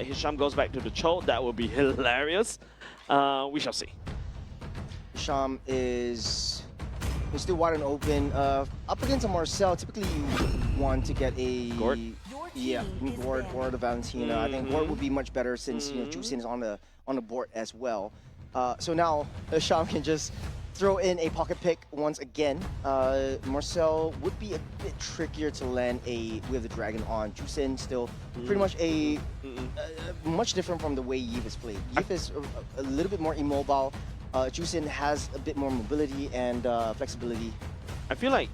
Hisham goes back to the Cho, that will be hilarious. We shall see. Hisham is still wide and open. Up against a Marcel, typically you want to get a Gort? Yeah, Gort or the Valentina. I think Gort would be much better since Jusin is on the board as well. So now Hisham can just throw in a pocket pick once again. Marcel would be a bit trickier to land a with the dragon on. Jusin still pretty much much different from the way Yves is played. Yves is a little bit more immobile. Jusin has a bit more mobility and flexibility. I feel like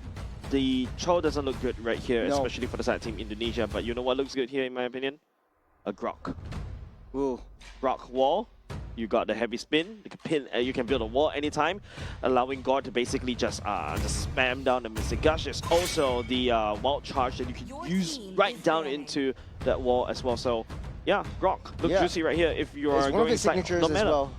the Cho doesn't look good right here, No. especially for the side team Indonesia. But you know what looks good here, in my opinion? A Grok. Ooh. Grok wall. You got the heavy spin. You can pin. You can build a wall anytime, allowing God to basically just spam down the Mystic Gush. There's also the wild charge that you can use right down into that wall as well. So yeah, Grok look juicy right here if you are It's one of going his signatures as well.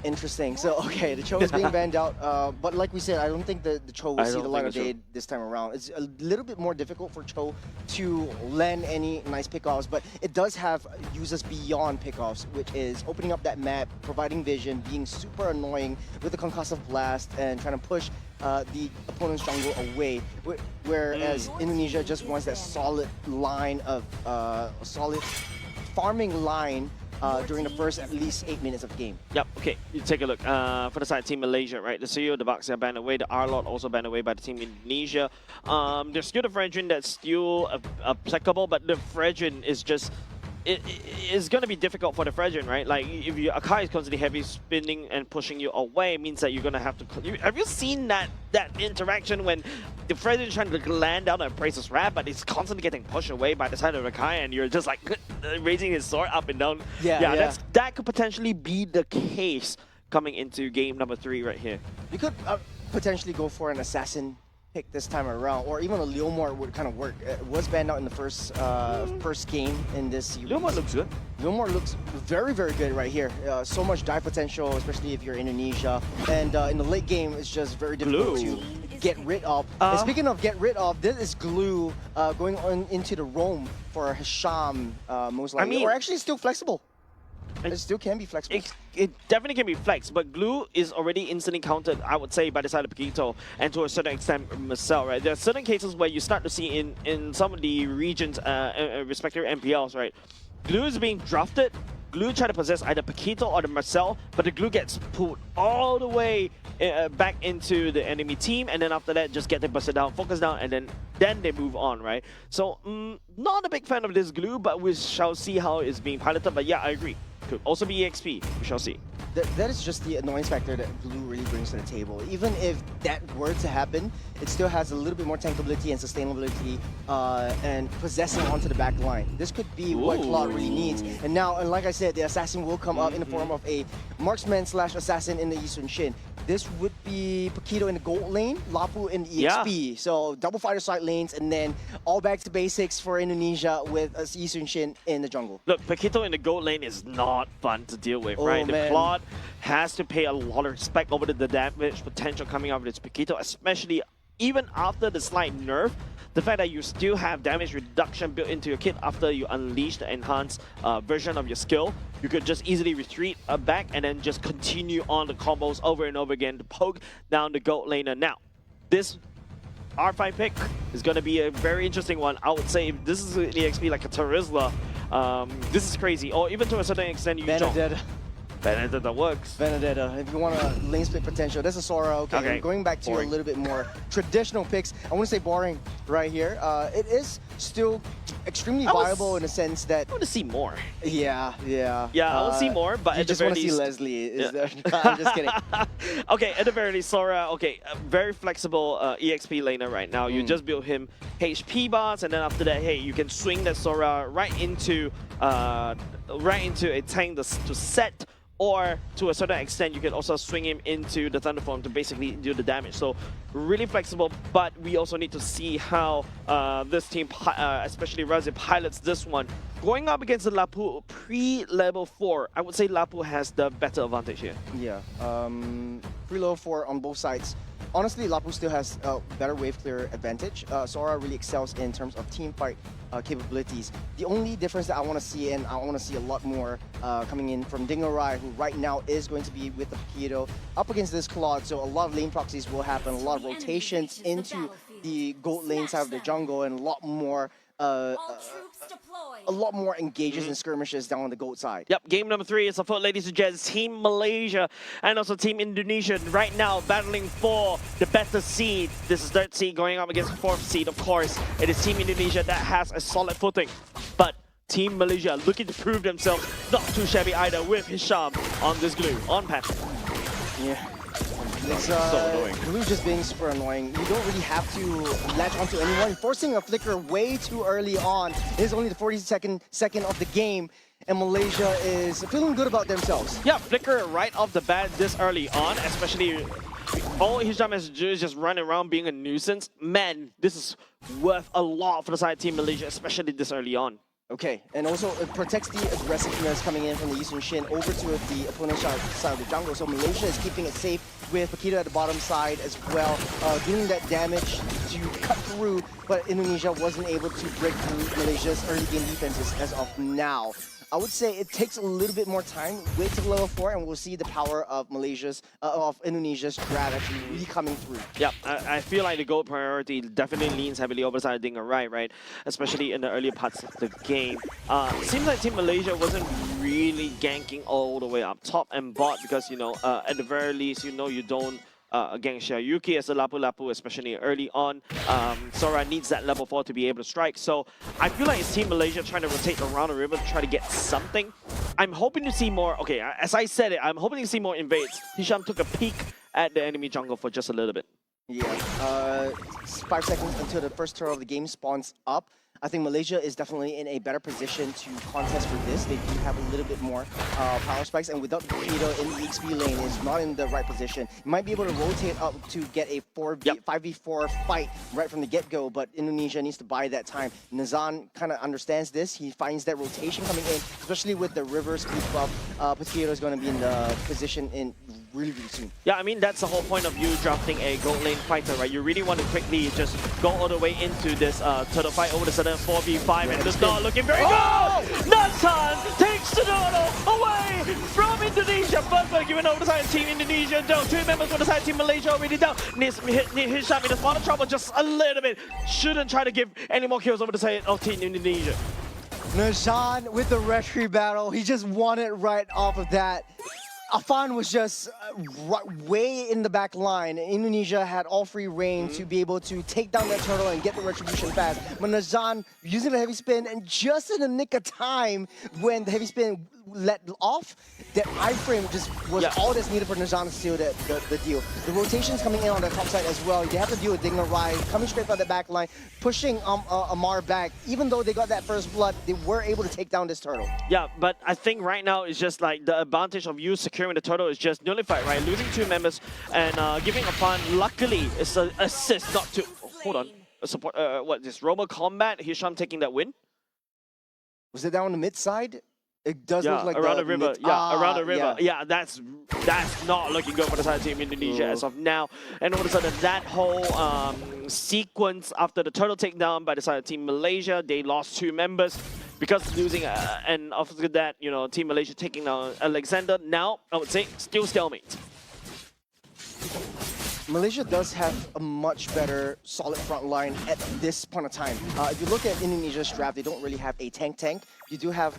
Interesting. So, okay, the Cho is being banned out. But like we said, I don't think the Cho will see the light of day this time around. It's a little bit more difficult for Cho to land any nice pickoffs, but it does have uses beyond pickoffs, which is opening up that map, providing vision, being super annoying with the concussive blast, and trying to push the opponent's jungle away. Whereas Indonesia just wants that solid line of solid farming line during the first at least 8 minutes of game. Yep, okay, you take a look. For the side team Malaysia, right? The CEO, the Bucks are banned away. The R-Lord also banned away by the team Indonesia. There's still the Fredrin that's still applicable, but the Fredrin is just... It's going to be difficult for the Fredrin, right? Like, if Akai is constantly heavy spinning and pushing you away, it means that you're going to have to... Have you seen that interaction when the Fredrin is trying to land down and praise his wrap, but it's constantly getting pushed away by the side of Akai, and you're just like raising his sword up and down? Yeah. That could potentially be the case coming into game number 3 right here. You could potentially go for an assassin pick this time around, or even a Leomor would kind of work. It was banned out in the first game in this series. Leomor looks good. Leomor looks very, very good right here. So much dive potential, especially if you're Indonesia. And in the late game, it's just very difficult to get rid of. And speaking of get rid of, this is Glue going on into the roam for Hisham, most likely. Or actually still flexible. It still can be flexible. It definitely can be flexed, but Glue is already instantly countered, I would say, by the side of Paquito, and to a certain extent, Marcel, right? There are certain cases where you start to see in some of the regions, respective MPLs, right? Glue is being drafted. Glue try to possess either Paquito or the Marcel, but the Glue gets pulled all the way back into the enemy team, and then after that, just get them busted down, focus down, and then they move on, right? So, not a big fan of this Glue, but we shall see how it's being piloted. But yeah, I agree. Could also be EXP. We shall see. That is just the annoyance factor that Glue really brings to the table. Even if that were to happen, it still has a little bit more tankability and sustainability and possessing onto the back line. This could be what Claude really needs. And now, and like I said, the assassin will come up in the form of a marksman / assassin in the Yi Sun-shin. This would be Paquito in the gold lane, Lapu in the EXP. So double fighter side lanes, and then all back to basics for Indonesia with Yi Sun-shin in the jungle. Look, Paquito in the gold lane is not fun to deal with, right? The Claude has to pay a lot of respect over the damage potential coming out of this Paquito, especially even after the slight nerf. The fact that you still have damage reduction built into your kit after you unleash the enhanced version of your skill, you could just easily retreat back and then just continue on the combos over and over again to poke down the gold laner. Now, this R5 pick is going to be a very interesting one. I would say if this is an EXP like a Terizla, this is crazy. Or even to a certain extent, you Benedetta. Benedetta works. Benedetta, if you want a lane split potential, that's a Sora. Okay. Going back to a little bit more traditional picks, I want to say boring right here. It is still extremely viable in the sense that... I want to see more. Yeah. Yeah, I want to see more, but at the very least... You just want to see Leslie. Is there? I'm just kidding. Okay, at the very least, Sora, okay, a very flexible EXP laner right now. You just build him HP bars, and then after that, hey, you can swing that Sora right into a tank to set, or to a certain extent, you can also swing him into the Thunderform to basically do the damage. So really flexible, but we also need to see how this team, especially Razi, pilots this one. Going up against the Lapu pre-level 4, I would say Lapu has the better advantage here. Yeah, pre-level 4 on both sides. honestly, Lapu still has a better wave clear advantage. Sora really excels in terms of team fight capabilities. The only difference that I want to see, and I want to see a lot more coming in from Dingarai, who right now is going to be with the Paquito up against this Claude. So a lot of lane proxies will happen, a lot of rotations into the gold lane side of the jungle, and a lot more engages and skirmishes down on the gold side. Yep, game number 3 is afoot, ladies and gents. Team Malaysia and also Team Indonesia right now battling for the better seed. This is 3rd seed going up against 4th seed, of course. It is Team Indonesia that has a solid footing. But Team Malaysia looking to prove themselves not too shabby either with Hisham on this glue, on Patrick. Yeah. It's so annoying. Blue just being super annoying. You don't really have to latch onto anyone. Forcing a flicker way too early on. It is only the 42nd second of the game, and Malaysia is feeling good about themselves. Yeah, flicker right off the bat this early on, especially all Hisham has to do is just run around being a nuisance. Man, this is worth a lot for the side Team Malaysia, especially this early on. Okay, and also it protects the aggressiveness coming in from the Eastern Shin over to the opponent's side of the jungle. So Malaysia is keeping it safe with Paquito at the bottom side as well, doing that damage to cut through, but Indonesia wasn't able to break through Malaysia's early game defenses as of now. I would say it takes a little bit more time. Wait till level 4, and we'll see the power of Indonesia's strat actually really coming through. Yeah, I feel like the gold priority definitely leans heavily over the side of Dingarai, right? Especially in the earlier parts of the game. Seems like Team Malaysia wasn't really ganking all the way up top and bot because, you know, at the very least, you know, you don't gang Xiaoyuki as a Lapu Lapu, especially early on. Sora needs that level 4 to be able to strike. So I feel like it's Team Malaysia trying to rotate around the river to try to get something. I'm hoping to see more, okay, as I said it, I'm hoping to see more invades. Hisham took a peek at the enemy jungle for just a little bit. Yeah, 5 seconds until the first turtle of the game spawns up. I think Malaysia is definitely in a better position to contest for this. They do have a little bit more power spikes, and without the Paquito in the XP lane, is not in the right position. You might be able to rotate up to get a 5v4 fight right from the get-go, but Indonesia needs to buy that time. Nazan kind of understands this. He finds that rotation coming in, especially with the Rivers creep buff. Paquito is going to be in the position in really soon. Yeah, I mean, that's the whole point of you drafting a gold lane fighter, right? You really want to quickly just go all the way into this turtle fight over the sudden 4v5, and it's not looking very good! Nathan takes the turtle away from Indonesia. First one given over the side of Team Indonesia. Down 2 members on the side of Team Malaysia already down. Hisham in a spot of trouble just a little bit. Shouldn't try to give any more kills over the side of Team Indonesia. Nazan with the retry battle. He just won it right off of that. Afan was just way in the back line. Indonesia had all free reign to be able to take down that turtle and get the retribution fast. But Nazan using the heavy spin, and just in the nick of time when the heavy spin let off, that iframe just was all that's needed for Nazan to seal the deal. The rotations coming in on the top side as well. They have to deal with Dingarai coming straight from the back line, pushing Amar back. Even though they got that first blood, they were able to take down this turtle. Yeah, but I think right now it's just like the advantage of you securing the turtle is just nullified, right? Losing 2 members and giving Afan, luckily, it's an assist, not to... hold on. A support, what, this Robo Combat? Hisham taking that win? Was it down on the mid side? It does look like around the river. Around the river. Yeah, that's not looking good for the side of Team Indonesia as of now. And all of a sudden, that whole sequence after the turtle takedown by the side of Team Malaysia, they lost 2 members because losing. And after that, you know, Team Malaysia taking down Alexander. Now, I would say, still stalemate. Malaysia does have a much better solid front line at this point of time. If you look at Indonesia's draft, they don't really have a tank. You do have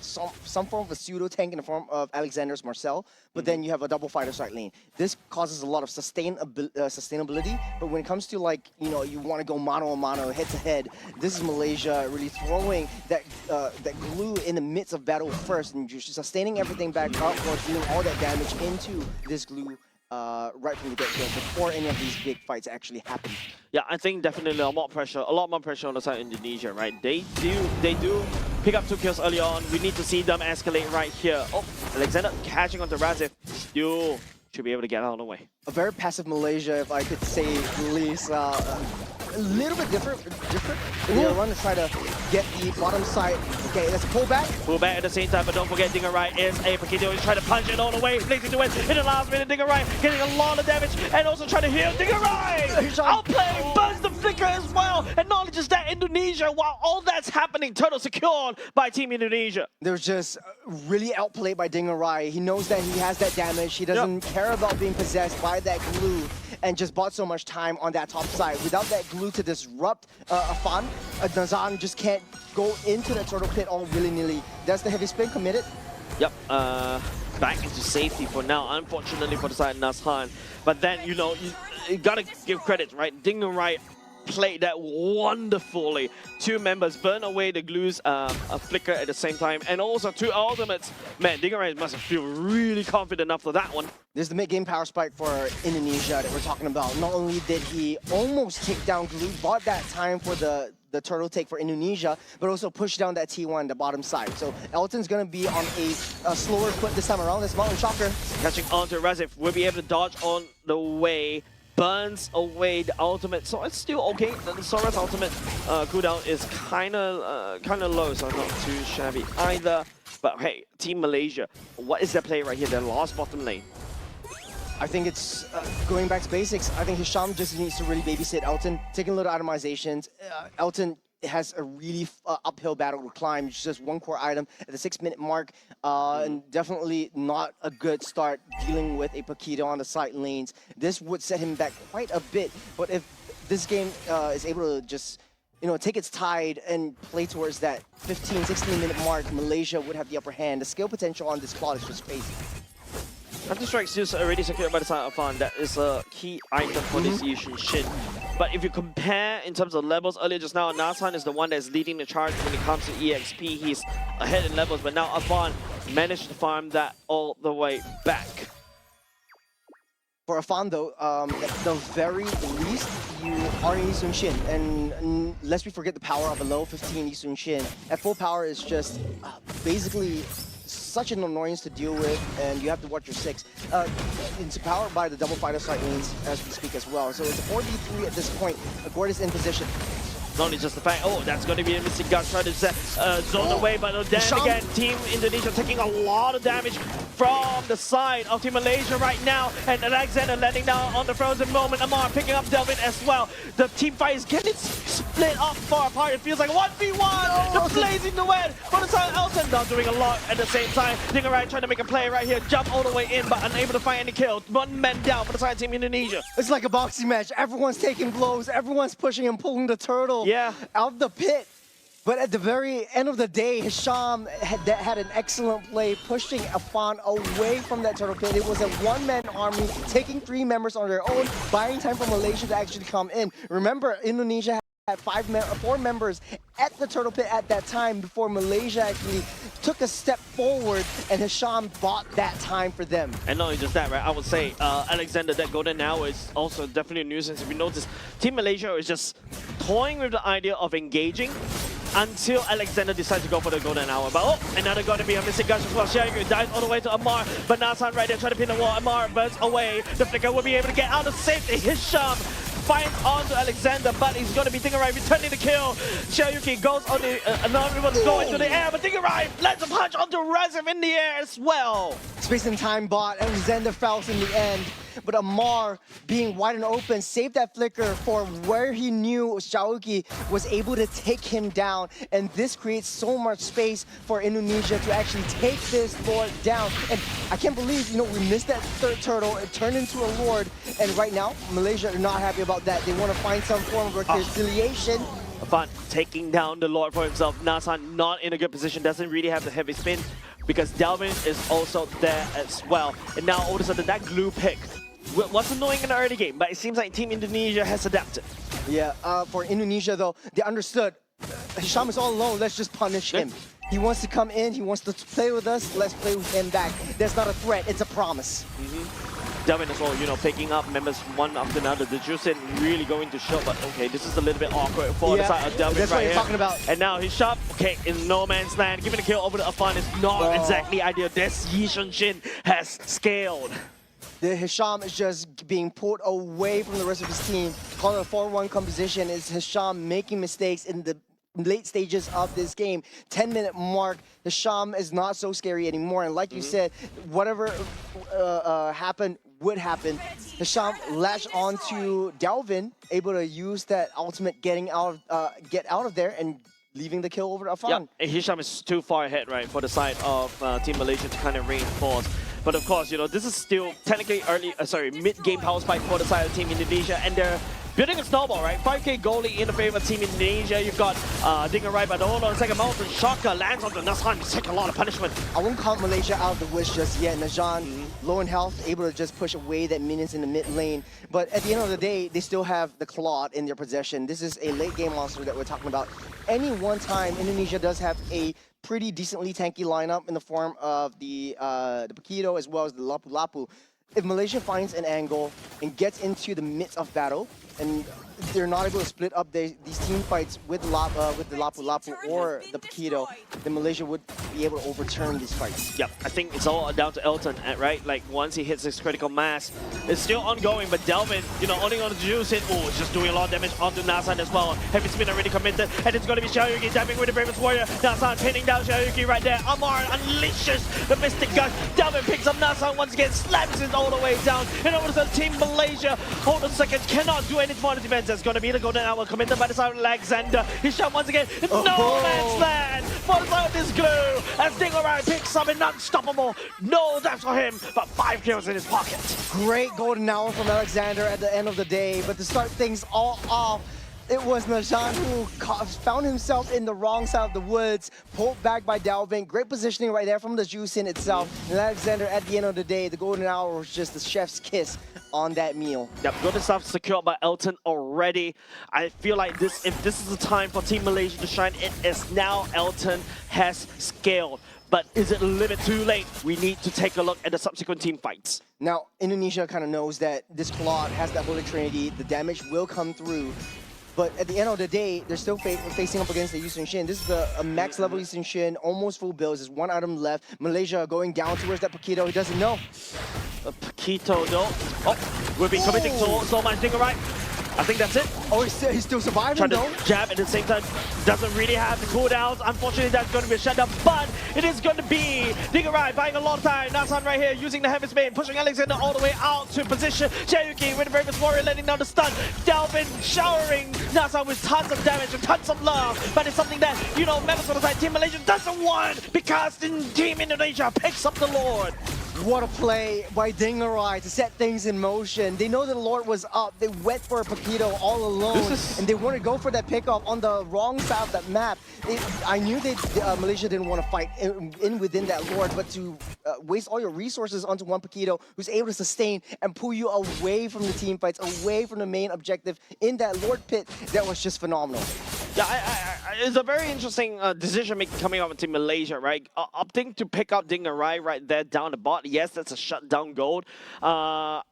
some form of a pseudo tank in the form of Alexander's Marcel, but then you have a double fighter side lane. This causes a lot of sustainability, but when it comes to, like, you know, you want to go mano a mano, head to head, this is Malaysia really throwing that glue in the midst of battle first, and just sustaining everything back up or dealing all that damage into this glue right from the get-go before any of these big fights actually happen. Yeah, I think definitely a lot more pressure on the side of Indonesia, right? They do pick up 2 kills early on. We need to see them escalate right here. Oh, Alexander catching onto Razif. Still should be able to get out of the way. A very passive Malaysia, if I could say the least. a little bit different. They want to try to get the bottom side. Okay, let's pull back. Pull back at the same time, but don't forget Dinger Right is a Paquito. He's trying to punch it all the way, placing to win in the last minute. Dinger Right getting a lot of damage and also trying to heal. Dinger Right outplaying, burns the flicker as well. And not only just that, Indonesia, while all that's happening, turtle secured by Team Indonesia. They're just really outplayed by Dinger Right. He knows that he has that damage. He doesn't care about being possessed by that glue, and just bought so much time on that top side. Without that glue to disrupt Afan, Nazan just can't go into the turtle pit all willy-nilly. That's the heavy spin committed. Yep, back into safety for now, unfortunately for the side of Nazan. But then, you know, you gotta give credit, right? Dinger Right played that wonderfully. Two members burn away the glues, a flicker at the same time, and also two ultimates. Man, Dinger Right must feel really confident after that one. This is the mid-game power spike for Indonesia that we're talking about. Not only did he almost take down glue, bought that time for the turtle take for Indonesia, but also push down that T1, the bottom side. So Elton's going to be on a slower foot this time around. This Mountain Shocker. Catching onto Razif, will be able to dodge on the way. Burns away the ultimate, so it's still okay. The Sora's ultimate cooldown is kind of low, so not too shabby either. But hey, Team Malaysia, what is their play right here? They lost bottom lane. I think it's going back to basics. I think Hisham just needs to really babysit Elton, taking little itemizations. Elton has a really uphill battle to climb. It's just one core item at the 6-minute mark, and definitely not a good start dealing with a Paquito on the side lanes. This would set him back quite a bit, but if this game is able to just, you know, take its tide and play towards that 15, 16-minute mark, Malaysia would have the upper hand. The skill potential on this plot is just crazy. Counter-Strike is already secured by the side of Fan. That is a key item for this Yishun Shin. But if you compare in terms of levels, earlier just now, Nazan is the one that's leading the charge when it comes to EXP. He's ahead in levels, but now Afan managed to farm that all the way back. For Afan though, at the very least, you are in Yishun Shin, and lest we forget the power of a low 15 Yishun Shin. At full power is just basically such an annoyance to deal with, and you have to watch your 6. It's powered by the double fighter side lanes as we speak as well. So it's a 4v3 at this point. Gordas in position. Not only just the fact, oh, that's going to be a missing gun trying to zone away, but then again, Team Indonesia taking a lot of damage from the side of Team Malaysia right now, and Alexander landing down on the frozen moment. Amar picking up Delvin as well. The team fight is getting split up far apart. It feels like 1v1. The blazing the wet for the side of Elton. Not doing a lot at the same time. Dinger Right trying to make a play right here, jump all the way in, but unable to find any kill. One man down for the side of Team Indonesia. It's like a boxing match. Everyone's taking blows. Everyone's pushing and pulling the turtle out of the pit. But at the very end of the day, Hisham had an excellent play, pushing Afan away from that turtle pit. It was a one-man army, taking 3 members on their own, buying time for Malaysia to actually come in. Remember, Indonesia had 4 members at the turtle pit at that time before Malaysia actually took a step forward, and Hisham bought that time for them. And not only just that, right? I would say Alexander, that golden hour is also definitely a nuisance. If you notice, Team Malaysia is just toying with the idea of engaging until Alexander decides to go for the golden hour. But oh, another going to be a missing gush as well. Xiaoyu dives all the way to Amar, but Nazan right there trying to pin the wall. Amar burns away. The flicker will be able to get out of safety. Hisham finds onto Alexander, but he's going to be Dinger Right returning the kill. Xiaoyu goes on the another one go into the air, but Dinger Right lands a punch onto Razif in the air as well. Space and time bot. Alexander falls in the end, but Amar, being wide and open, saved that flicker for where he knew Xiaoyu was able to take him down, and this creates so much space for Indonesia to actually take this Lord down. And I can't believe, you know, we missed that third turtle. It turned into a Lord, and right now Malaysia are not happy about that. They want to find some form of reconciliation. Afan taking down the Lord for himself. Nazan not in a good position, doesn't really have the heavy spin because Delvin is also there as well. And now all of a sudden that glue pick was annoying in the early game, but it seems like Team Indonesia has adapted. Yeah, for Indonesia though, they understood Hisham is all alone, let's just punish him. He wants to come in, he wants to play with us, let's play with him back. That's not a threat, it's a promise. Delvin as well, you know, picking up members one after another. The Juicin really going to show, but okay, this is a little bit awkward for the side of Delvin. That's what you're talking about. And now he's shot, okay, in no man's land. Giving a kill over to Afan is not exactly ideal. This Yishun Shin has scaled. The Hisham is just being pulled away from the rest of his team. Calling a 4-1 composition is Hisham making mistakes in the late stages of this game. 10-minute mark, Hisham is not so scary anymore. And like you said, whatever happened would happen. Hisham latched onto Dalvin, able to use that ultimate get out of there and leaving the kill over to Afan. Yeah, Hisham is too far ahead, right, for the side of Team Malaysia to kind of reinforce. But of course, you know, this is still technically mid-game power spike for the side of Team Indonesia, and they're building a snowball, right? 5k goalie in the favor of Team Indonesia. You've got Dinger right, but hold on a second. Mountain Shocker lands on the Nazhan. He's taking a lot of punishment. I won't count Malaysia out of the woods just yet. Nazhan, low in health, able to just push away that minions in the mid lane. But at the end of the day, they still have the Claude in their possession. This is a late game monster that we're talking about. Any one time, Indonesia does have a pretty decently tanky lineup in the form of the Paquito as well as the Lapu Lapu. If Malaysia finds an angle and gets into the midst of battle, and they're not able to split up these team fights with the Lapu Lapu or the Paquito, then Malaysia would be able to overturn these fights. Yep, I think it's all down to Elton, right? Like, once he hits his critical mass, it's still ongoing, but Delvin, you know, only on the juice in, it's just doing a lot of damage onto Nazhan as well. Heavy spin already committed, and it's going to be Xiaoyuki diving with the Bravest Warrior. Nazhan pinning down Xiaoyuki right there. Amar unleashes the Mystic Gun. Delvin picks up Nazhan once again, slams it all the way down. And over to the Team Malaysia, hold on a second, cannot do anything for the defense. There's going to be the golden hour committed by the side of Alexander. Hisham once again, no man's land for the side of this glue. As Dingerai picks up an unstoppable. No death for him, but 5 kills in his pocket. Great golden hour from Alexander at the end of the day, but to start things all off, it was Nazhan who found himself in the wrong side of the woods, pulled back by Dalvin. Great positioning right there from the juice in itself. And Alexander, at the end of the day, the golden hour was just the chef's kiss on that meal. Yep, golden stuff secured by Elton already. I feel like if this is the time for Team Malaysia to shine, it is now. Elton has scaled. But is it a little bit too late? We need to take a look at the subsequent team fights. Now, Indonesia kind of knows that this Claude has that Holy Trinity. The damage will come through. But at the end of the day, they're still facing up against the Yusung Shin. This is a max level Yusung Shin, almost full builds. There's 1 item left. Malaysia going down towards that Paquito. He doesn't know. Paquito, though. Oh, we've been committing so much Dinger, right? I think that's it. Oh, he's still surviving, trying though. to jab at the same time. Doesn't really have the cooldowns. Unfortunately, that's going to be a shutdown. But it is going to be Dingerai buying a lot of time. Nazhan right here using the Heavy Spin, pushing Alexander all the way out to position. Xiaoyuki with the Bravest Warrior letting down the stun. Dalvin showering Nazhan with tons of damage and tons of love. But it's something that, you know, members of the side Team Malaysia doesn't want because Team Indonesia picks up the Lord. What a play by Dingerai to set things in motion. They know that the Lord was up. They went for a Paquito all alone, and they want to go for that pickoff on the wrong side of that map. I knew that Malaysia didn't want to fight within that Lord, but to waste all your resources onto one Paquito who's able to sustain and pull you away from the team fights, away from the main objective in that Lord pit, that was just phenomenal. Yeah, it's a very interesting decision making coming out of Team Malaysia, right? Opting to pick up Dingerai right there down the bot. Yes, that's a shutdown goal. I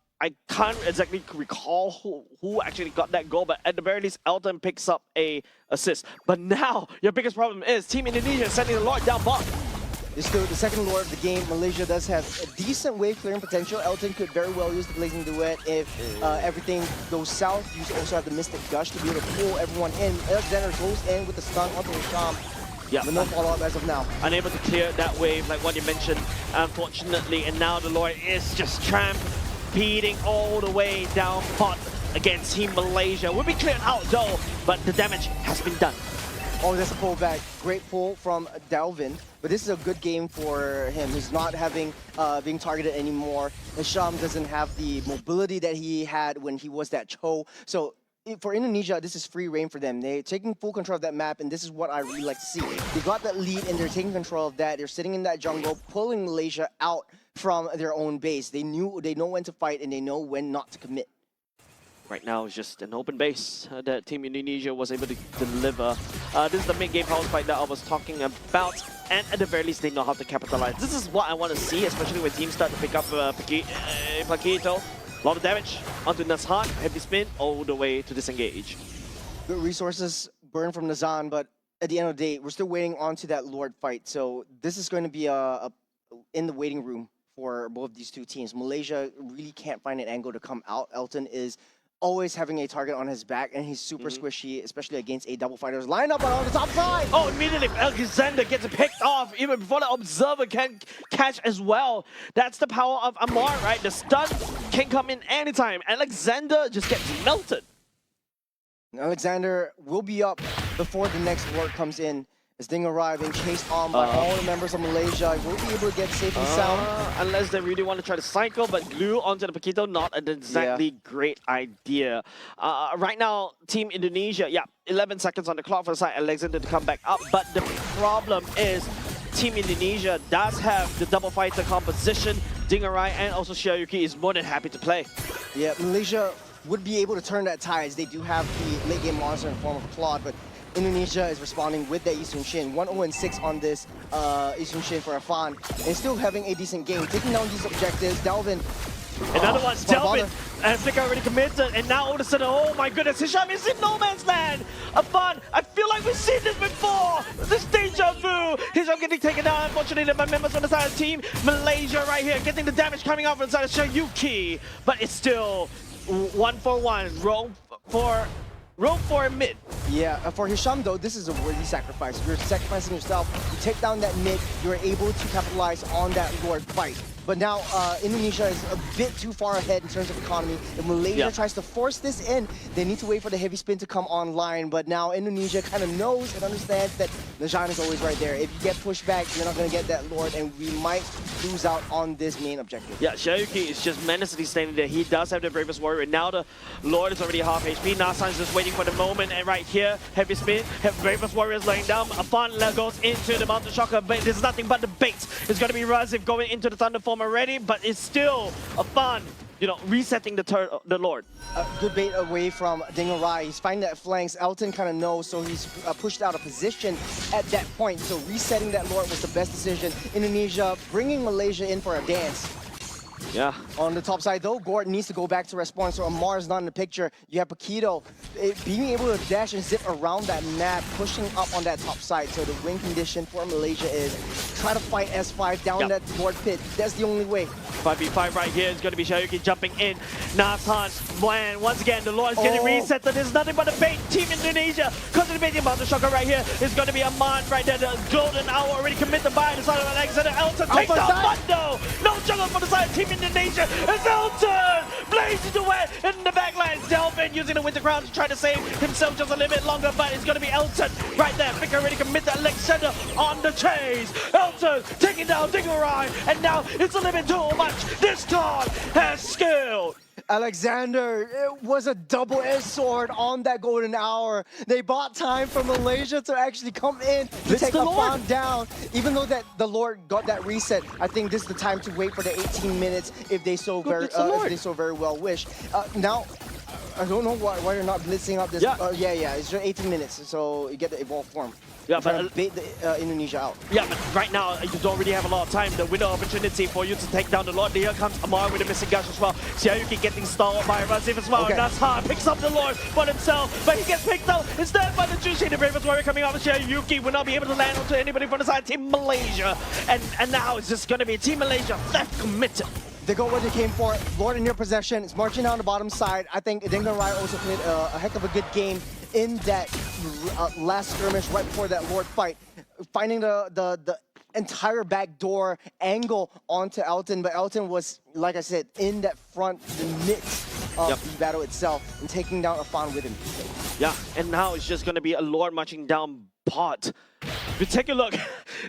can't exactly recall who actually got that goal, but at the very least, Elton picks up a assist. But now, your biggest problem is Team Indonesia sending the Lord down bot. It's still the second Lord of the game. Malaysia does have a decent wave clearing potential. Elton could very well use the Blazing Duet if everything goes south. You also have the Mystic Gush to be able to pull everyone in. Alexander goes in with the stun onto Hisham. Yeah, but no follow-up as of now. Unable to clear that wave, like what you mentioned, unfortunately. And now the Lord is just trampeding all the way down bot against Team Malaysia. Will be cleared out though, but the damage has been done. Oh, that's a pullback. Great pull from Dalvin. But this is a good game for him. He's not having being targeted anymore. Hisham doesn't have the mobility that he had when he was that Cho. So for Indonesia, this is free reign for them. They're taking full control of that map, and this is what I really like to see. They got that lead, and they're taking control of that. They're sitting in that jungle, pulling Malaysia out from their own base. They know when to fight, and they know when not to commit. Right now, it's just an open base that Team Indonesia was able to deliver. This is the mid-game power spike that I was talking about, and at the very least, they know how to capitalize. This is what I want to see, especially when teams start to pick up Paquito. A lot of damage onto Nazhan, heavy spin, all the way to disengage. Good resources burned from Nazhan, but at the end of the day, we're still waiting on to that Lord fight. So this is going to be in the waiting room for both these two teams. Malaysia really can't find an angle to come out. Elton is always having a target on his back, and he's super squishy, especially against a double fighters lineup on the top side. Oh, immediately Alexander gets picked off even before the observer can catch as well. That's the power of Amar, right? The stun can come in anytime. Alexander just gets melted. Alexander will be up before the next ward comes in. As Ding arriving, chased on by all the members of Malaysia, will be able to get safe and sound. Unless they really want to try to cycle, but glue onto the Paquito, not an exactly great idea. Right now, Team Indonesia, 11 seconds on the clock for the side, Alexander to come back up. But the problem is, Team Indonesia does have the double fighter composition. Dingarai and also Xiaoyuki is more than happy to play. Yeah, Malaysia would be able to turn that tide. They do have the late game monster in the form of Claude, but Indonesia is responding with that Isun Shin. 1-0-6 on this Isun Shin for Afan. And still having a decent game. Taking down these objectives. Delvin. Another one, Delvin. And Flicker already committed. And now all of a sudden, oh my goodness, Hisham is in no man's land. Afan, I feel like we've seen this before. This deja vu. Hisham getting taken down, unfortunately, by members on the side of the team. Malaysia right here, getting the damage coming out from the side of Xiaoyuki. But it's still 1-for-1. Roam for a mid. Yeah, for Hisham though, this is a worthy sacrifice. You're sacrificing yourself, you take down that mid, you're able to capitalize on that Lord fight. But now Indonesia is a bit too far ahead in terms of economy. If Malaysia tries to force this in, they need to wait for the heavy spin to come online. But now Indonesia kind of knows and understands that Najan is always right there. If you get pushed back, you're not going to get that Lord, and we might lose out on this main objective. Yeah, Xiaoyuki is just menacingly standing there. He does have the Bravest Warrior, and now the Lord is already half HP. Nasan is just waiting for the moment, and right here, heavy spin, Bravest Warrior is laying down. Afan goes into the Mountain Shocker, but there's nothing but the bait. It's going to be Razif going into the Thunder Form already, but it's still Afan, resetting the Lord. Good bait away from Dingarai. He's finding that flanks. Elton kind of knows, so he's pushed out of position at that point. So resetting that Lord was the best decision. Indonesia bringing Malaysia in for a dance. Yeah. On the top side though, Gordon needs to go back to respawn, so Amar is not in the picture. You have Paquito being able to dash and zip around that map, pushing up on that top side. So the win condition for Malaysia is try to fight S5 down that Lord pit. That's the only way. 5v5 right here is going to be Xiaoyuki jumping in. Nasan, Bland, once again, the Lord is getting reset. There's nothing but a bait. Team Indonesia, concentrating about the shocker right here. Is going to be Aman right there. The golden hour already committed by the side of Alexander. Elton takes down Mundo. No jungle for the side of Team Indonesia. It's Elton blazing away in the backline. Delvin using the Winter Crown to try to save himself just a little bit longer, but it's going to be Elton right there. Vic already committed. Alexander on the chase. Elton taking down Dingarai, and now it's a little bit too much. This god has skill. Alexander, it was a double-edged sword on that golden hour. They bought time for Malaysia to actually come in to take Afan down. Even though that the Lord got that reset, I think this is the time to wait for the 18 minutes if they so very well wish. Now, I don't know why you're not blitzing up this. It's just 18 minutes, so you get the evolved form. Yeah, but bait the Indonesia out. Yeah, but right now you don't really have a lot of time. The window opportunity for you to take down the Lord. Here comes Amar with a missing gush as well. Xiaoyuki getting stalled by Razif as well. Nashar picks up the Lord for himself, but he gets picked out instead by the Juicy. The Bravest Warrior coming off of Xiaoyuki will not be able to land onto anybody from the side of Team Malaysia. And now it's just going to be Team Malaysia left committed. They go what they came for. Lord in your possession. It's marching down the bottom side. I think Dingarai also played a heck of a good game in that last skirmish right before that Lord fight. Finding the entire backdoor angle onto Elton, but Elton was, like I said, in that front, the midst of the battle itself, and taking down Afan with him. Yeah, and now it's just going to be a Lord marching down bot. If you take a look,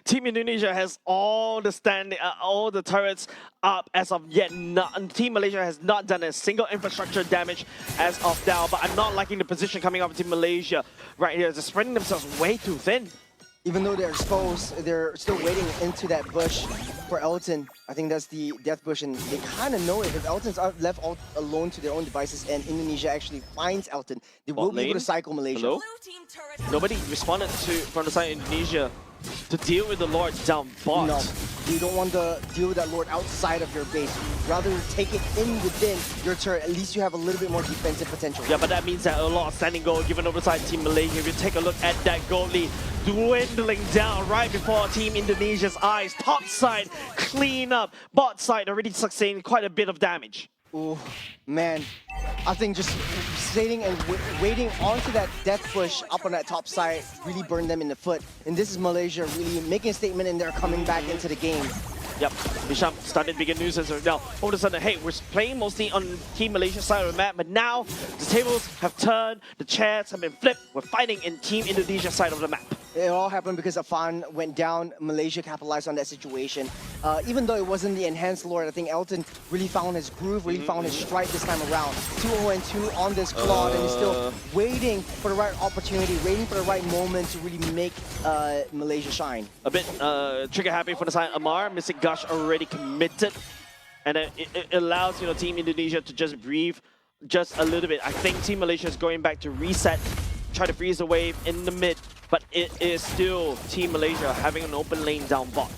Team Indonesia has all the turrets up as of yet. Team Malaysia has not done a single infrastructure damage as of now, but I'm not liking the position coming up of Team Malaysia right here. They're spreading themselves way too thin. Even though they're exposed, they're still waiting into that bush for Elton. I think that's the death bush, and they kind of know it. If Elton's left alone to their own devices and Indonesia actually finds Elton, they will be able to cycle Malaysia. Hello? Nobody responded from the side of Indonesia to deal with the Lord down bot. No, you don't want to deal with that Lord outside of your base. Rather take it in within your turret. At least you have a little bit more defensive potential. Yeah, but that means that a lot of standing goal given over side Team Malaysia. If you take a look at that goal lead, dwindling down right before Team Indonesia's eyes. Top side, clean up. Bot side already sustained quite a bit of damage. Ooh, man. I think just sitting and waiting onto that death push up on that top side really burned them in the foot. And this is Malaysia really making a statement, and they're coming back into the game. Yep, Bisham started big nuisance right now. All of a sudden, hey, we're playing mostly on Team Malaysia side of the map, but now the tables have turned, the chairs have been flipped. We're fighting in Team Indonesia side of the map. It all happened because Afan went down. Malaysia capitalized on that situation. Even though it wasn't the enhanced Lord, I think Elton really found his groove, really found his stride this time around. 2-0-2 on this Claude, and he's still waiting for the right opportunity, waiting for the right moment to really make Malaysia shine. A bit trigger happy for the side. Amar, Mystic Gush already committed, and it allows Team Indonesia to just breathe just a little bit. I think Team Malaysia is going back to reset, try to freeze the wave in the mid, but it is still Team Malaysia having an open lane down bot.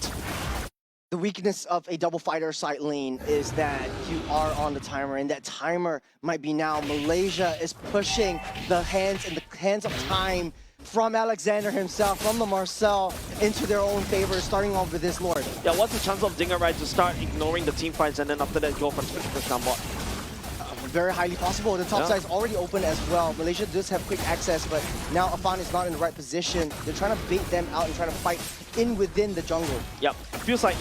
The weakness of a double fighter side lane is that you are on the timer, and that timer might be now. Malaysia is pushing the hands of time from Alexander himself, from the Marcel, into their own favor, starting off with this Lord. Yeah, what's the chance of Dingerai to start ignoring the team fights and then after that go for split push down bot? Very highly possible. The top side is already open as well. Malaysia does have quick access, but now Afan is not in the right position. They're trying to bait them out and try to fight in within the jungle. Yep. Feels like,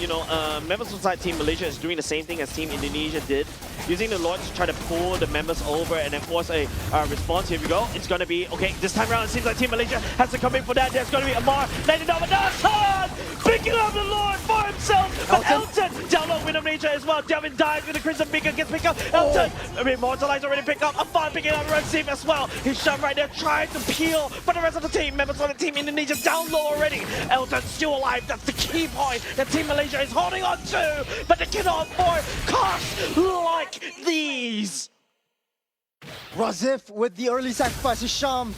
members of side Team Malaysia is doing the same thing as Team Indonesia did, using the Lord to try to pull the members over and then force a response. Here we go. It's going to be, okay, this time around it seems like Team Malaysia has to come in for that. There's going to be Amar, landing down, but Nassan picking up the Lord for himself. But Elton down low with Nature as well. Devin dies with the Crimson Beacon, gets picked up. Elton, Immortalized already picked up. Afan picking up Run Safe as well. He's shoved right there, trying to peel, but the rest of the team, members of the Team Indonesia down low already. Elton still alive. That's the key point that Team Malaysia is holding on to, but they cannot afford costs like these. Razif with the early sacrifice. Hisham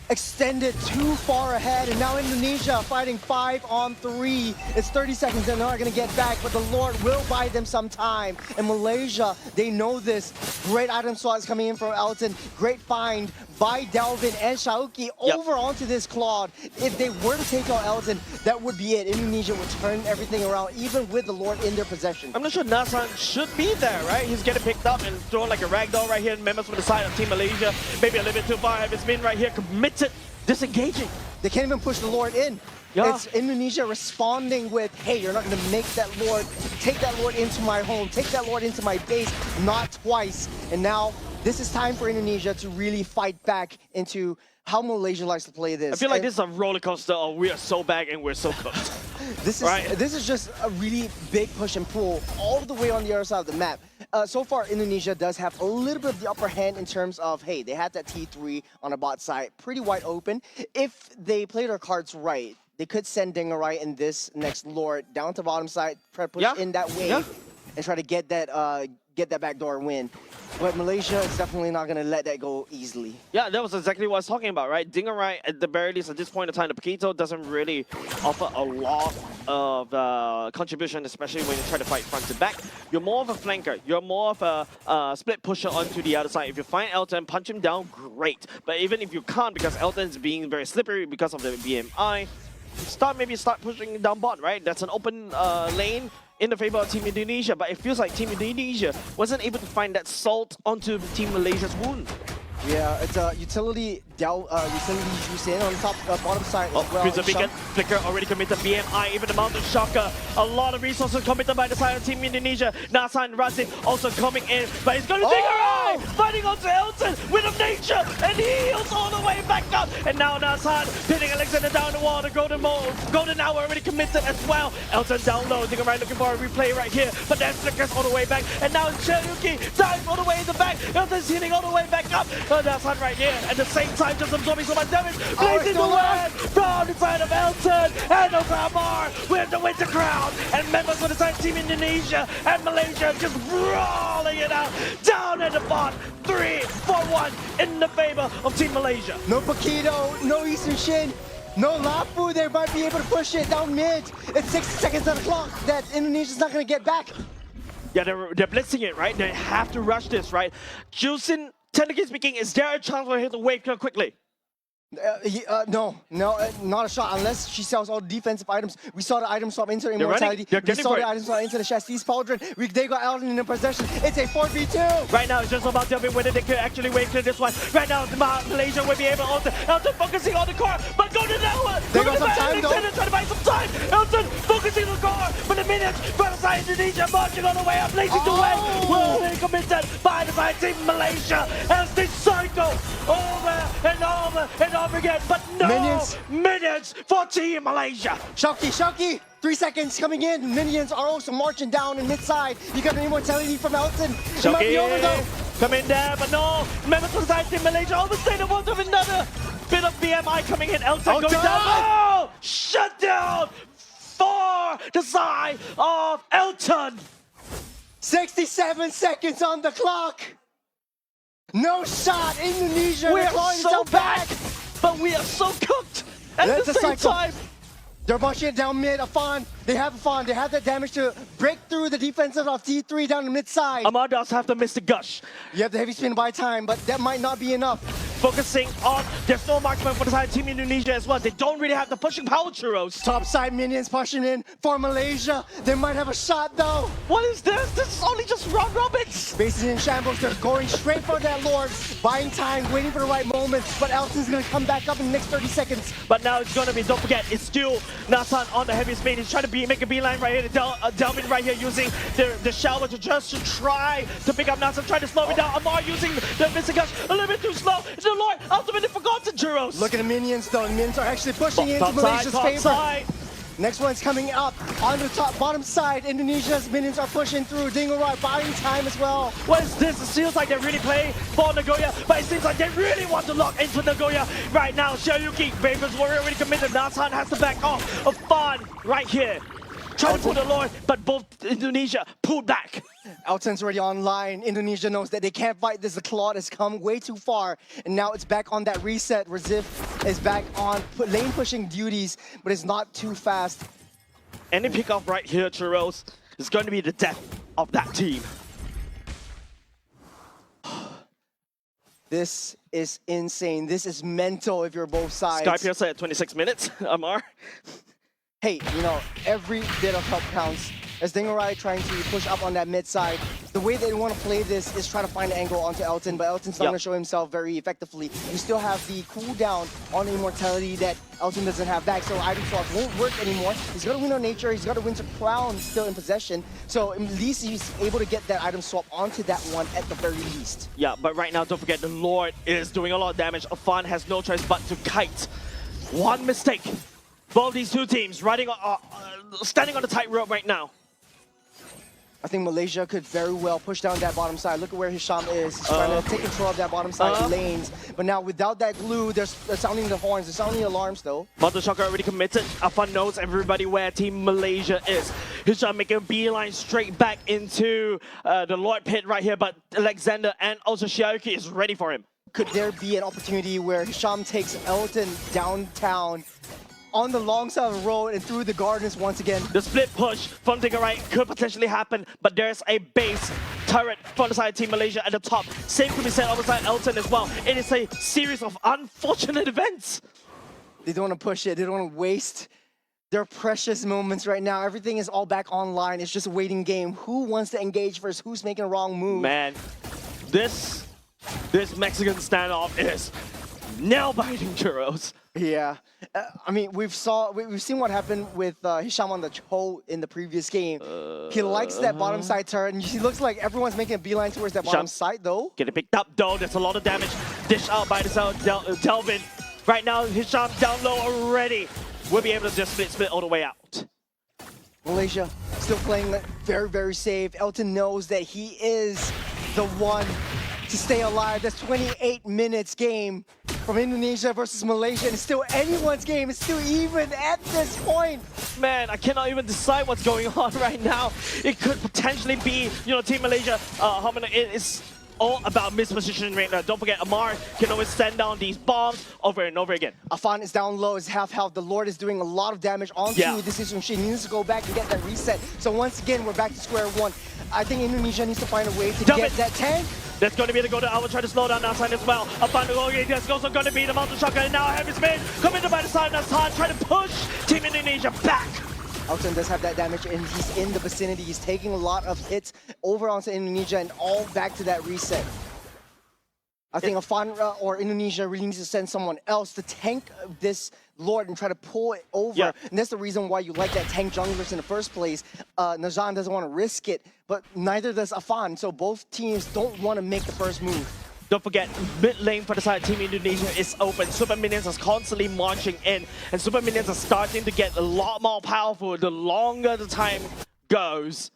extended too far ahead, and now Indonesia fighting 5-on-3. It's 30 seconds, they're not gonna get back, but the Lord will buy them some time. And Malaysia, they know this. Great item slots coming in from Elton. Great find by Delvin and Shauki over onto this Claude. If they were to take out Elton, that would be it. Indonesia would turn everything around, even with the Lord in their possession. I'm not sure Nassan should be there, right? He's getting picked up and thrown like a ragdoll right here. Members from the side of Team Malaysia, maybe a little bit too far. Have his been right here, committed, disengaging. They can't even push the Lord in. Yeah. It's Indonesia responding with, hey, you're not gonna make that Lord, take that Lord into my home, take that Lord into my base, not twice. And now, this is time for Indonesia to really fight back into how Malaysia likes to play this. I feel like this is a roller coaster of we are so back and we're so cooked. This is just a really big push and pull all the way on the other side of the map. So far, Indonesia does have a little bit of the upper hand in terms of, hey, they had that T3 on the bot side, pretty wide open. If they play their cards right, they could send Dingerai and this next Lord down to bottom side, try to push in that wave, and try to get that backdoor win. But Malaysia is definitely not going to let that go easily. Yeah, that was exactly what I was talking about, right? Dingerai, at the very least, at this point in time, the Paquito doesn't really offer a lot of contribution, especially when you try to fight front to back. You're more of a flanker. You're more of a split pusher onto the other side. If you find Elton, punch him down, great. But even if you can't, because Elton's being very slippery because of the BMI, maybe start pushing down bot, right? That's an open lane in the favor of Team Indonesia, but it feels like Team Indonesia wasn't able to find that salt onto Team Malaysia's wound. Yeah, it's a utility juice in on the top bottom side as well. Crimson Beacon, Flicker already committed BMI, even the Mountain Shocker. A lot of resources committed by the side of Team Indonesia. Nassan Razin also coming in, but he's going to Dingerai! Fighting onto Elton with a Nature, and he heals all the way back up. And now Nassan pinning Alexander down the wall. The Golden Hour already committed as well. Elton down low, Dingerai looking for a replay right here, but then Flicker's all the way back. And now Cherokee dives all the way in the back. Elton's healing all the way back up. Nassan right here, at the same time just absorbing so much damage, blazing the way from the side of Elton, and Amar with the Winter Crown, and members of the side Team Indonesia and Malaysia just rolling it out, down at the bot, 3-4-1 in the favor of Team Malaysia. No Paquito, no Eastern Shin, no Lapu, they might be able to push it down mid. It's 60 seconds on the clock that Indonesia's not going to get back. Yeah, they're blitzing it, right? They have to rush this, right? Juicing, technically speaking, is there a chance for him to wave quickly? No, not a shot unless she sells all defensive items. We saw the item swap into Immortality. We saw the item swap into the Chasti's Pauldron. They got Elton in possession. It's a 4v2. Right now, it's just about Delvin whether they could actually wait clear this one. Right now, Malaysia will be able to Elton focusing on the car, but go to that one. They got some time though. Trying to buy some time. Elton focusing on the car, but the minutes, front side Indonesia marching on the way up, blazing the way. Will they committed by the side team Malaysia as they cycle over and over and over again, but no minions for Team Malaysia. Shoki, 3 seconds coming in. Minions are also marching down in mid-side. You got an Immortality from Elton. It might be over though. Come in there, but no. Members of the side team Malaysia overstay the world of another bit of BMI coming in. Elton going down. Oh! Shut down for the side of Elton. 67 seconds on the clock. No shot. Indonesia. We are so back, but we are so cooked at the same time. They're pushing it down mid. Afan, they have Afan. They have the damage to break through the defensive of T3 down the mid side. Amar does have to miss the gush. You have the heavy spin by time, but that might not be enough. Focusing on, there's no marksman for the side team Indonesia as well. They don't really have the pushing power, Churros. Top side minions pushing in for Malaysia. They might have a shot though. What is this? This is only just round robins. Bases in shambles. They're going straight for that Lord. Buying time, waiting for the right moment. But Elton's going to come back up in the next 30 seconds. But now it's going to be, don't forget, it's still Nasan on the heavy speed. He's trying to make a beeline right here to Delvin right here using the shower to try to pick up Nasan, trying to slow it down. Amar using the missing gush a little bit too slow. It's the Lord ultimately forgotten, Churros. Look at the minions though. The minions are actually pushing into Malaysia's favor. Next one's coming up on the bottom side. Indonesia's minions are pushing through. Dingorai buying time as well. What is this? It feels like they really play for Nagoya, but it seems like they really want to lock into Nagoya right now. Xiaoyuki, Raven's Warrior already committed. Nasan has to back off. Afan right here. Trying to pull the Lord, but both Indonesia pulled back. Elton's already online. Indonesia knows that they can't fight this. The Claude has come way too far, and now it's back on that reset. Razif is back on lane pushing duties, but it's not too fast. Any pickoff right here, Churros, is going to be the death of that team. This is insane. This is mental if you're both sides. Skypiercer at 26 minutes, Amar. Hey, you know, every bit of help counts. As Dingorai trying to push up on that mid side, the way they want to play this is try to find an angle onto Elton, but Elton's not going to show himself very effectively. You still have the cooldown on Immortality that Elton doesn't have back, so item swap won't work anymore. He's got to win on nature, he's got to win to Crown still in possession, so at least he's able to get that item swap onto that one at the very least. Yeah, but right now, don't forget, the Lord is doing a lot of damage. Afan has no choice but to kite. One mistake. Both these two teams standing on the tightrope right now. I think Malaysia could very well push down that bottom side. Look at where Hisham is. He's trying to take control of that bottom side lanes. But now without that glue, they're sounding the horns. They're sounding the alarms though. Mother Shocker already committed. Afan knows everybody where Team Malaysia is. Hisham making a beeline straight back into the Lord pit right here. But Alexander and also Xiaoyuki is ready for him. Could there be an opportunity where Hisham takes Elton downtown on the long side of the road and through the gardens once again? The split push from Dingorai could potentially happen, but there's a base turret from the side Team Malaysia at the top. Same could be said on the side Elton as well. It is a series of unfortunate events. They don't want to push it. They don't want to waste their precious moments right now. Everything is all back online. It's just a waiting game. Who wants to engage first? Who's making a wrong move? Man, this Mexican standoff is nail-biting, Churros. Yeah, I mean, we've seen what happened with Hisham on the Cho in the previous game. He likes that bottom side turret, and he looks like everyone's making a beeline towards that bottom side though. Getting picked up though, there's a lot of damage dished out by the Delvin. Right now, Hisham down low already. We'll be able to just split all the way out. Malaysia still playing very, very safe. Elton knows that he is the one to stay alive. That's 28 minutes game from Indonesia versus Malaysia, and it's still anyone's game. It's still even at this point. Man, I cannot even decide what's going on right now. It could potentially be, you know, Team Malaysia. It's all about mispositioning right now. Don't forget, Amar can always send down these bombs over and over again. Afan is down low, is half health. The Lord is doing a lot of damage onto this machine. He needs to go back and get that reset. So once again, we're back to square one. I think Indonesia needs to find a way to get that tank. There's going to be the golden hour trying to slow down outside as well. A final goal. There's also going to be the mountain shotgun. And now heavy spin coming by the side of Hassan trying to push Team Indonesia back. Elton does have that damage and he's in the vicinity. He's taking a lot of hits over onto Indonesia and all back to that reset. I think Afan or Indonesia really needs to send someone else to tank this Lord and try to pull it over. Yeah. And that's the reason why you like that tank junglers in the first place. Najan doesn't want to risk it, but neither does Afan. So both teams don't want to make the first move. Don't forget, mid lane for the side Team Indonesia is open. Super Minions are constantly marching in, and Super Minions are starting to get a lot more powerful the longer the time goes.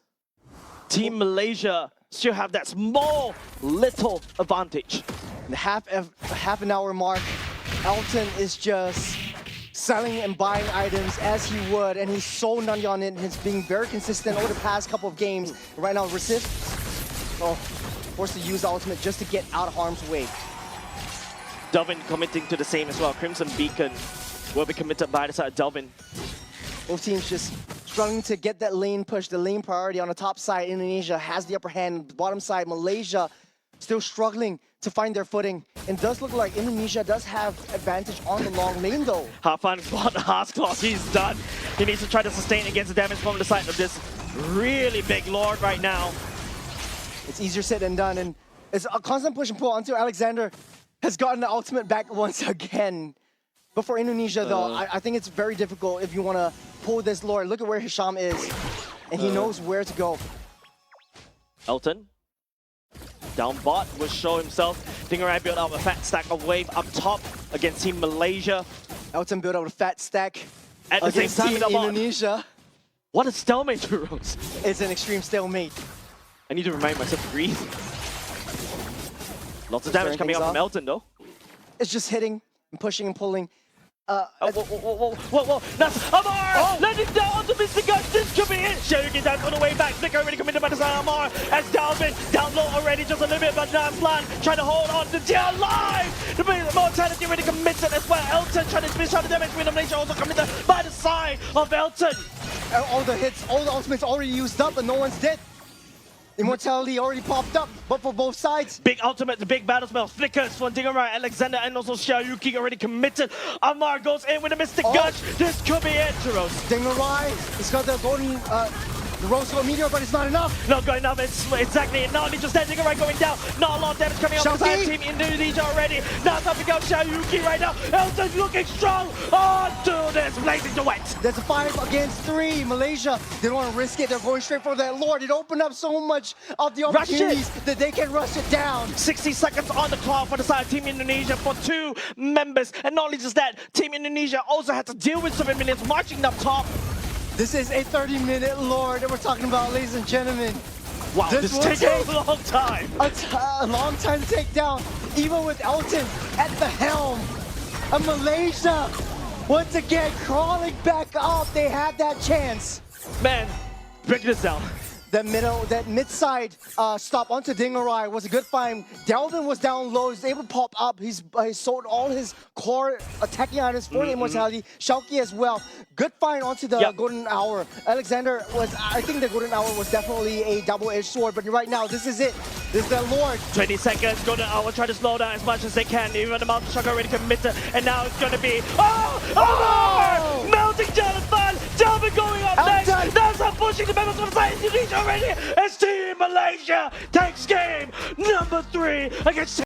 Team Malaysia still have that small, little advantage. The half an hour mark, Elton is just selling and buying items as he would, and he's so nutty on it. He's being very consistent over the past couple of games. Right now, resist. Oh, forced to use the ultimate just to get out of harm's way. Delvin committing to the same as well. Crimson Beacon will be committed by the side of Delvin. Both teams just struggling to get that lane push, the lane priority on the top side. Indonesia has the upper hand. The bottom side, Malaysia still struggling to find their footing. It does look like Indonesia does have advantage on the long lane though. Hafan bought the Heart's Claw, he's done. He needs to try to sustain against the damage from the side of this really big Lord right now. It's easier said than done, and it's a constant push and pull until Alexander has gotten the ultimate back once again. But for Indonesia though, I think it's very difficult if you want to pull this Lord. Look at where Hisham is, and he knows where to go. Elton. Down bot will show himself. Dingerai built up a fat stack of wave up top against Team Malaysia. Elton built up a fat stack at the same time Team Indonesia. What a stalemate, Rose. It's an extreme stalemate. I need to remind myself to breathe. Lots of damage coming out from Elton though. It's just hitting and pushing and pulling. Whoa, that's Amar! Oh. Landing down onto Mr. Gush, this could be it! Shoryuken down on the way back, Flicker already committed by the side of Amar, as Dalvin down low already, just a little bit, but now Plan trying to hold on to dear alive! The mortality already committed as well, Elton trying to finish out the damage, Malaysia also committed by the side of Elton! All the hits, all the ultimates already used up, but no one's dead. Immortality already popped up, but for both sides. Big ultimate, the big battle spell flickers for Dingerai, Alexander, and also Shoryuken already committed. Amar goes in with a Mystic Gush. This could be it, Jeros. Dingerai, he's got the golden, the rose gold meteor, but it's not enough. Not good enough, it's exactly. Not only just that, Dingerai going down. Not a lot of damage coming up inside Team Indonesia already. Now something out Shoryuken right now. Elton's looking strong. Oh, dude, there's blazing the wet. There's a 5 against 3. Malaysia, they don't want to risk it. They're going straight for that Lord. It opened up so much of the opportunities that they can rush it down. 60 seconds on the clock for the side of Team Indonesia for 2 members. And not only just that, Team Indonesia also had to deal with 7 minutes marching up top. This is a 30-minute Lord that we're talking about, ladies and gentlemen. Wow, this takes a long time. A long time to take down, even with Elton at the helm. And Malaysia, once again, crawling back up. They had that chance. Man, break this down. That mid-side stop onto Dingerai was a good find. Delvin was down low, he's able to pop up. He sold all his core attacking items for the immortality. Shauki as well. Good find onto the golden hour. Alexander was, I think the golden hour was definitely a double-edged sword, but right now, this is it. This is the Lord. 20 seconds, golden hour, try to slow down as much as they can. Even the mountain shock already committed, and now it's gonna be, oh! Melting down the fun! Delvin going up next! That's how pushing the members of the side Indonesia already! As Team Malaysia takes game number 3 against